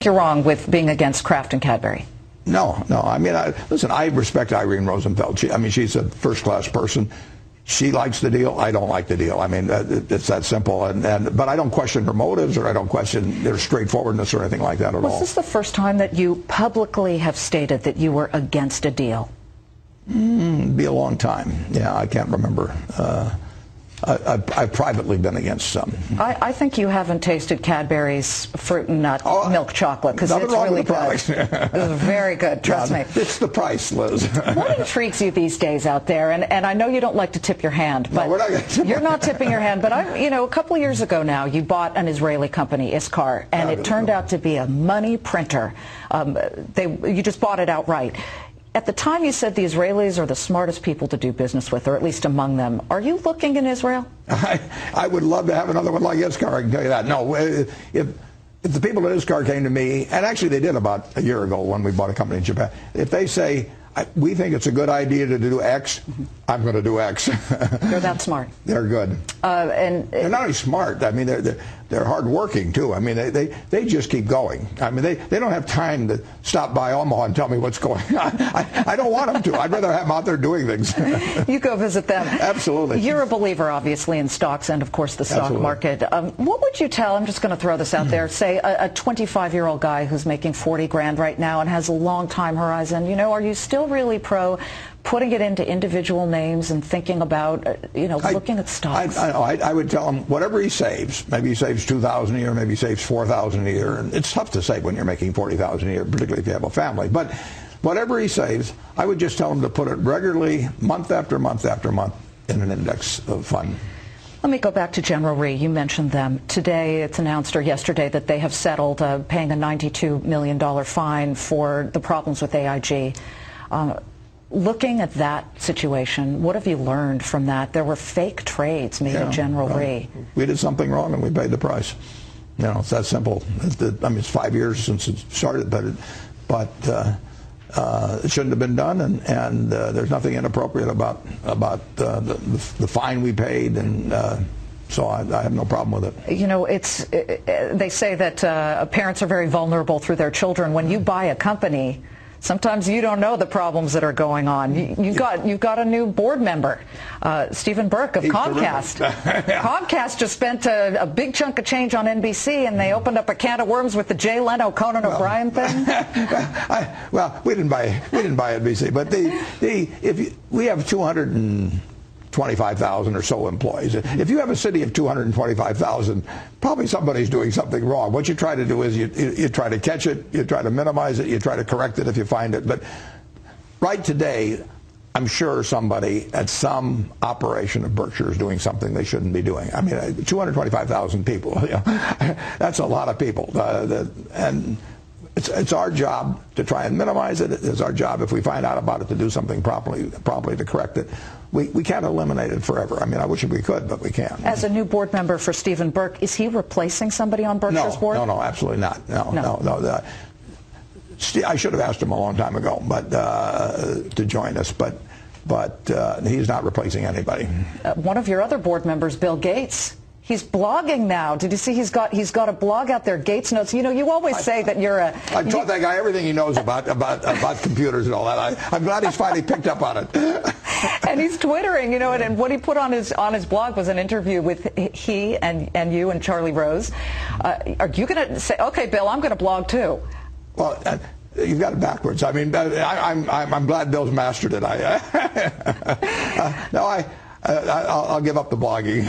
You're wrong with being against Kraft and Cadbury. No. I mean, listen, I respect Irene Rosenfeld. She's a first-class person. She likes the deal. I don't like the deal. I mean, it's that simple. But I don't question her motives, or I don't question their straightforwardness or anything like that at all. Was this the first time that you publicly have stated that you were against a deal? Be a long time. Yeah, I can't remember. I've privately been against some. I think you haven't tasted Cadbury's fruit and nut milk chocolate, because it's really good. It's very good, trust me. It's the price, Liz. What intrigues you these days out there? And I know you don't like to tip your hand, but you're not tipping your hand. But a couple of years ago now, you bought an Israeli company, Iskar, and it turned out to be a money printer. You just bought it outright. At the time, you said the Israelis are the smartest people to do business with, or at least among them. Are you looking in Israel? I would love to have another one like Iskar, I can tell you that. No, if the people at Iskar came to me, and actually they did about a year ago when we bought a company in Japan, if they say, we think it's a good idea to do X, I'm going to do X. They're that smart. They're good. And they're not only smart, I mean, they're hardworking, too. I mean, they just keep going. I mean, they don't have time to stop by Omaha and tell me what's going on. I don't want them to. I'd rather have them out there doing things. You go visit them. Absolutely. You're a believer, obviously, in stocks and, of course, the stock market. What would you tell, I'm just going to throw this out there, say a 25-year-old guy who's making 40 grand right now and has a long time horizon, are you still really pro putting it into individual names and thinking about, looking at stocks? I would tell him whatever he saves, maybe he saves $2,000 a year, maybe he saves $4,000 a year, and it's tough to save when you're making $40,000 a year, particularly if you have a family. But whatever he saves, I would just tell him to put it regularly, month after month after month, in an index fund. Let me go back to General Re. You mentioned them. Today it's announced, or yesterday, that they have settled paying a $92 million fine for the problems with AIG. Looking at that situation, what have you learned from that? There were fake trades made at General Re. We did something wrong and we paid the price. It's that simple. I mean, it's 5 years since it started, but it shouldn't have been done, and there's nothing inappropriate about the fine we paid, and so I have no problem with it. They say that parents are very vulnerable through their children. When you buy a company, sometimes you don't know the problems that are going on. You've got a new board member, Stephen Burke of Comcast. Comcast just spent a big chunk of change on NBC, and they opened up a can of worms with the Jay Leno, Conan O'Brien thing. Well, we didn't buy NBC, but we have 225,000 or so employees. If you have a city of 225,000, probably somebody's doing something wrong. What you try to do is you try to catch it, you try to minimize it, you try to correct it if you find it. But right today, I'm sure somebody at some operation of Berkshire is doing something they shouldn't be doing. I mean, 225,000 people, that's a lot of people. And it's our job to try and minimize it. It's our job, if we find out about it, to do something properly to correct it. We can't eliminate it forever. I mean, I wish we could, but we can't. As a new board member for Stephen Burke, is he replacing somebody on Berkshire's board? No, absolutely not. No. I should have asked him a long time ago, but to join us, but he's not replacing anybody. One of your other board members, Bill Gates, he's blogging now. Did you see he's got a blog out there, Gates Notes? You always say that you're a... I've taught that guy everything he knows about computers and all that. I'm glad he's finally picked up on it. And he's twittering, and what he put on his blog was an interview with he and you and Charlie Rose. Are you going to say, okay, Bill, I'm going to blog too? Well, you've got it backwards. I mean, I'm glad Bill's mastered it. No, I'll give up the blogging.